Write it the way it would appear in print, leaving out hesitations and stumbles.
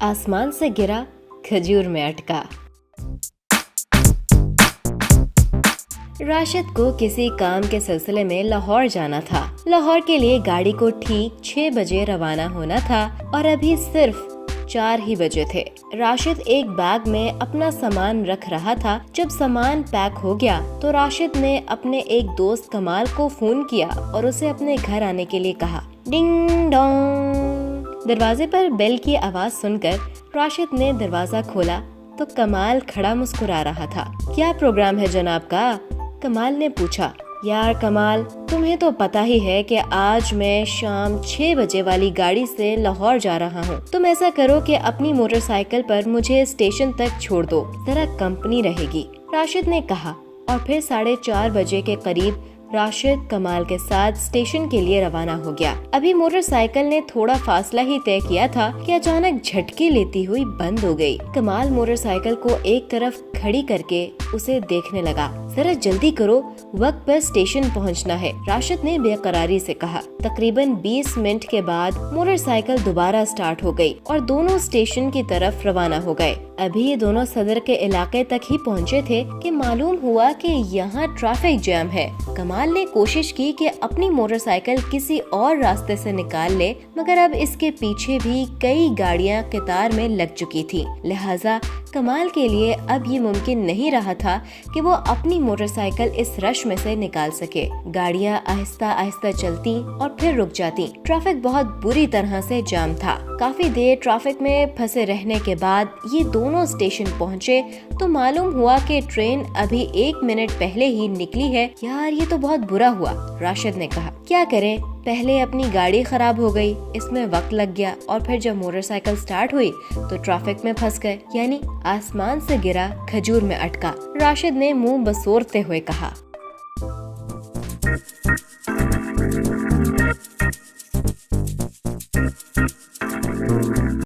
आसमान से गिरा, खजूर में अटका। राशिद को किसी काम के सिलसिले में लाहौर जाना था। लाहौर के लिए गाड़ी को ठीक 6 बजे रवाना होना था और अभी सिर्फ 4 ही बजे थे। राशिद एक बैग में अपना सामान रख रहा था। जब सामान पैक हो गया तो राशिद ने अपने एक दोस्त कमाल को फोन किया और उसे अपने घर आने के लिए कहा। Ding dong. दरवाजे पर बेल की आवाज सुनकर राशिद ने दरवाजा खोला तो कमाल खड़ा मुस्कुरा रहा था। क्या प्रोग्राम है जनाब का? कमाल ने पूछा। यार कमाल, तुम्हें तो पता ही है कि आज मैं शाम 6 बजे वाली गाड़ी से लाहौर जा रहा हूँ। तुम ऐसा करो कि अपनी मोटरसाइकिल पर मुझे स्टेशन तक छोड़ दो, जरा कंपनी रहेगी, राशिद ने कहा। और फिर 4:30 बजे के करीब राशिद कमाल के साथ स्टेशन के लिए रवाना हो गया। अभी मोटरसाइकिल ने थोड़ा फासला ही तय किया था कि अचानक झटके लेती हुई बंद हो गई। कमाल मोटरसाइकिल को एक तरफ खड़ी करके उसे देखने लगा। जरा जल्दी करो, वक्त पर स्टेशन पहुंचना है, राशिद ने बेकरारी से कहा। तकरीबन 20 मिनट के बाद मोटरसाइकिल दोबारा स्टार्ट हो गई और दोनों स्टेशन की तरफ रवाना हो गए। अभी ये दोनों सदर के इलाके तक ही पहुँचे थे कि मालूम हुआ कि यहाँ ट्रैफिक जैम है। कमाल ने कोशिश की कि अपनी मोटरसाइकिल किसी और रास्ते से निकाल ले, मगर अब इसके पीछे भी कई गाड़ियाँ कतार में लग चुकी थी। लिहाजा कमाल के लिए अब ये मुमकिन नहीं रहा था कि वो अपनी मोटरसाइकिल इस रश में से निकाल सके। गाड़ियाँ आहिस्ता आहिस्ता चलती और फिर रुक जाती। ट्रैफिक बहुत बुरी तरह से जाम था। काफी देर ट्रैफिक में फंसे रहने के बाद ये दोनों स्टेशन पहुँचे तो मालूम हुआ कि ट्रेन अभी 1 मिनट पहले ही निकली है। यार ये तो बहुत बुरा हुआ, राशिद ने कहा। क्या करें, पहले अपनी गाड़ी खराब हो गई, इसमें वक्त लग गया और फिर जब मोटरसाइकिल स्टार्ट हुई तो ट्रैफिक में फंस गए, यानी आसमान से गिरा, खजूर में अटका, राशिद ने मुंह बसोरते हुए कहा।